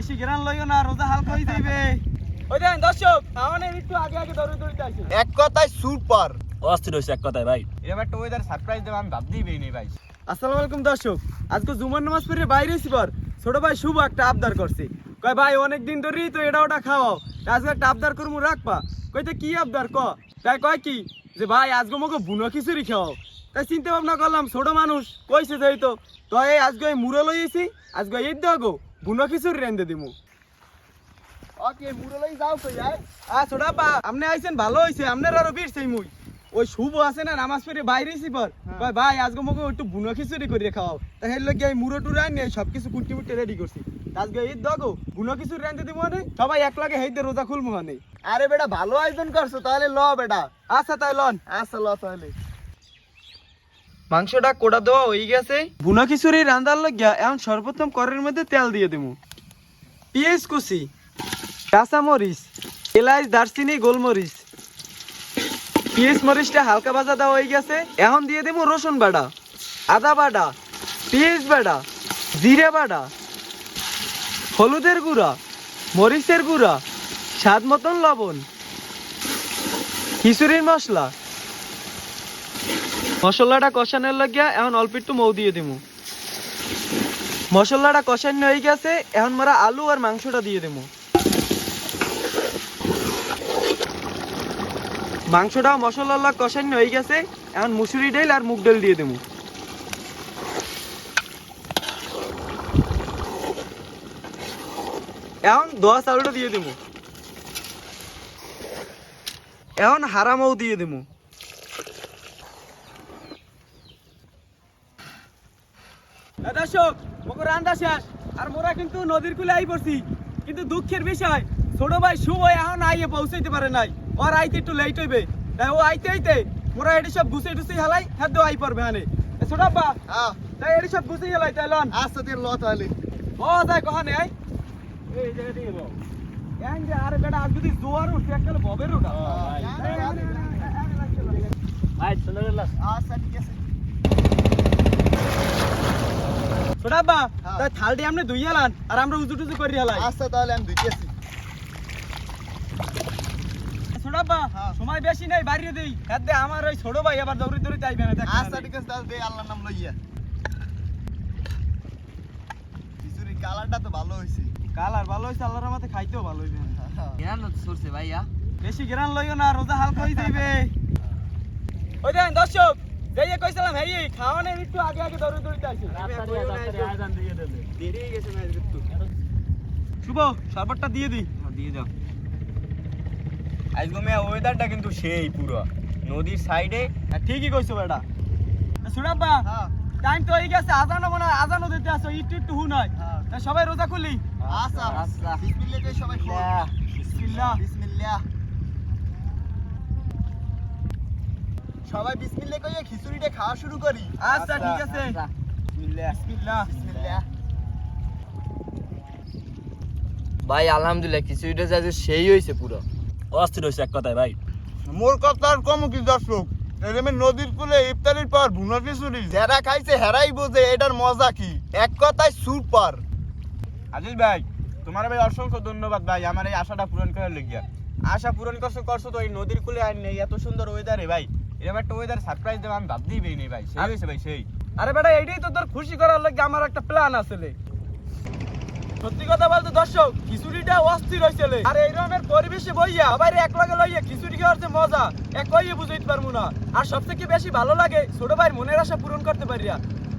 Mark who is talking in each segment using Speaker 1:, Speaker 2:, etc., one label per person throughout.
Speaker 1: বেশি গ্রান লইও না, রোজা হালকা হয়ে যাবে। ওই দেন দর্শক, আমাদের একটু আগে আগে দৌড়তে আসে।
Speaker 2: এক কথায় সুপার
Speaker 3: অস্থির হয়েছে এক কথায় ভাই।
Speaker 2: এরকম একটা ওয়েদার সারপ্রাইজ দেব আমি ভাবতেই পারিনি ভাই।
Speaker 1: আসসালামু আলাইকুম দর্শক, আজকে জুমার নামাজ পড়ে বাইরে এসি পর ছোট ভাই শুভ একটা আবদার করছে। কয় ভাই অনেক দিন ধরেই তো এটা ওটা খাওয়াও, আজকে একটা আবদার করবো রাখবা। কইতে কি আবদার ক? তাই কয় কি যে ভাই আজকে মোকে বুনো খিচুড়ি খাওয়াও। তাই চিন্তা ভাবনা করলাম, ছোট মানুষ কইছে যেহেতু তো এই আজকে মুড়ো লইয়েছি, আজকে ঈদ দাও বুনো খিচুড়ি রেঁধে দিমু। ওকে মুড়ো লই যাও কই যায়। ছোট আপা আপনি আইছেন ভালো হইছে, আপনার আরো বীরছেই মুই। ওই শুভ আছে না নামাজ পড়ে বাইরে এসি পর কয় ভাই আজকে মোকে একটু বুনো খিচুড়ি করে খাওয়াও। তা হের লগে এই মুড়ো টুড়ো আনি সবকিছু কুটি মুটি রেডি করছি। আজকে ঈদ দাও বুনো খিচুড়ি রেঁধে দিব মানে সবাই এক লাগে হেইতে রোজা খুলবো মানে।
Speaker 2: আরে বেটা ভালো আয়োজন করছো, তাহলে ল বেটা।
Speaker 1: আচ্ছা তাই লন।
Speaker 2: আচ্ছা ল তাহলে।
Speaker 1: মাংসটা কোড়া দেওয়া হয়ে গেছে, বুনা খিচুড়ি রান্দার লাগিয়া এখন সর্বপ্রথম কড়াইয়ের মধ্যে তেল দিয়ে দেবো। পেঁয়াজ কুচি, কাঁচামরিচ, এলাচ, দারচিনি, গোলমরিচ। পেঁয়াজ মরিচটা হালকা ভাজা দেওয়া হয়ে গেছে, এখন দিয়ে দেবো রসুন বাটা, আদা বাটা, পেঁয়াজ বাটা, জিরে বাটা, হলুদের গুঁড়া, মরিচের গুঁড়া, স্বাদ মতন লবণ, খিচুড়ির মশলা। মশলাটা কষানোর লাগিয়া এখন অল্প একটু মৌ দিয়ে দিব। মশলাটা কষানো হয়ে গেছে, এখন আমরা আলু আর মাংসটা দিয়ে দেবো। মাংসটাও মশলা কষানো হয়ে গেছে, এখন মুসুরি ডাল আর মুগ ডাল দিয়ে দেবো। এখন দোয়া চাউলটা দিয়ে দেবো। এখন হারা মৌ দিয়ে দেবো। দর্শক মোকে রান্না শেষ, আর মোরা কিন্তু নদীর কূলে আই পড়ছি। কিন্তু দুঃখের বিষয় ছোট ভাই শুভ এখন আইয়ে পৌঁছাইতে পারে নাই, ওর আইতে একটু লেট হইবে। তাই ও আইতে আইতে মোরা এটি সব গুছিয়ে টুছিয়ে হেলাই হ্যাঁ আই পড়বে হানে। ছোট আপা তাই এটি সব গুছিয়ে হেলাই তাই লন।
Speaker 2: আচ্ছা তুই ল তাহলে।
Speaker 1: ও তাই কহানে আই এই জায়গা দিয়ে লো এন যে আরে বেটা আজ যদি জোয়ার উঠছে একটা ববের ওটা
Speaker 3: ভাই চলে গেল।
Speaker 2: আচ্ছা ঠিক আছে।
Speaker 1: ছোট আপা তাই থালটি আপনি ধুই হেলান আর আমরা উজু টুজু করি হেলাই।
Speaker 2: আচ্ছা তাহলে আমি দিতেছি।
Speaker 1: ছোট আপা সময় বেশি নাই, বাড়িয়ে দেই হাতে আমার ওই ছোট ভাই আবার দৌড়ি দৌড়ি আইবে না।
Speaker 2: আচ্ছা ঠিক আছে তাহলে দে আল্লাহর নাম লইয়া। খিচুড়ির কালারটা তো ভালো হইছে।
Speaker 1: কালার ভালো হইছে, আল্লাহর রহমতে খাইতেও ভালো হইবে।
Speaker 3: কেন সরছে ভাইয়া?
Speaker 1: বেশি গ্রান লইও না, রোজা হালকা হয়ে যাবে। ওই দেন দর্শক, যেই কইছিলাম হেই খাওয়ানোর একটু আগে আগে দৌড়ি দৌড়ি আসি।
Speaker 3: আজান দিয়ে দেবে।
Speaker 1: দেরি হয়ে গেছে না একটু। শুভ শরবতটা দিয়ে দিই।
Speaker 3: দিয়ে দাও।
Speaker 2: আজকে মেয়া ওয়েদারটা কিন্তু সেই পুরো নদীর সাইডে।
Speaker 1: ঠিকই কইছো বেটা। সুরাব্বা টাইম তো হয়ে গেছে, আজানও মনে হয় আজানও দিতে আসো, একটু একটু হু নয়। সবাই রোজা খুলি।
Speaker 2: আচ্ছা আচ্ছা বিসমিল্লাহ কই সবাই খোল।
Speaker 1: বিসমিল্লাহ
Speaker 2: বিসমিল্লাহ। সবাই বিসমিল্লাহ কইয়ে খিচুড়িটা খাওয়া শুরু করি।
Speaker 1: আচ্ছা ঠিক আছে।
Speaker 2: বিসমিল্লাহ
Speaker 1: বিসমিল্লাহ
Speaker 2: বিসমিল্লাহ।
Speaker 3: ভাই আলহামদুলিল্লাহ খিচুড়িটা যে সেই হইছে পুরো। অস্থির হইছে এক কথায় ভাই।
Speaker 2: মোর কথার কম কি দর্শক, এরমে নদীর কূলে ইফতারির পর ভুনা খিচুড়ি যারা খাইছে হেরাই বোঝে এটার মজা কি। এক কথায় সুপার।
Speaker 1: আজিজ ভাই তোমার ভাই অসংখ্য ধন্যবাদ ভাই, আমার এই আশাটা পূরণ করার লাগিয়া। আশা পূরণ করছো তো এই নদীর কূলে আর নেই এত সুন্দর ওয়েদারে ভাই। এরকম একটা ওয়েদার সারপ্রাইজ দেব আমি ভাবতেই পারিনি ভাই। সেই হইছে ভাই সেই। আরে বেটা এইটাই তো তোর খুশি করার লাগি আমার একটা প্ল্যান আছে। সত্যি কথা বলতে দর্শক খিচুড়িটা অস্থির হয়েছিল, আর এই রকমের পরিবেশে বইয়া সবাই এক লগে লইয়া খিচুড়ি খাওয়ার যে মজা এক কইয়ে বুঝাইতে পারবো না। আর সবথেকে বেশি ভালো লাগে ছোট ভাইয়ের মনের আশা পূরণ করতে পারিয়া।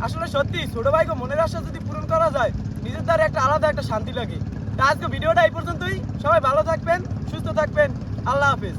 Speaker 1: আসলে সত্যি ছোট ভাইকে মনের আশা যদি পূরণ করা যায় নিজের দ্বারা একটা আলাদা একটা শান্তি লাগে। তা আজকে ভিডিওটা এই পর্যন্তই, সবাই ভালো থাকবেন, সুস্থ থাকবেন, আল্লাহ হাফেজ।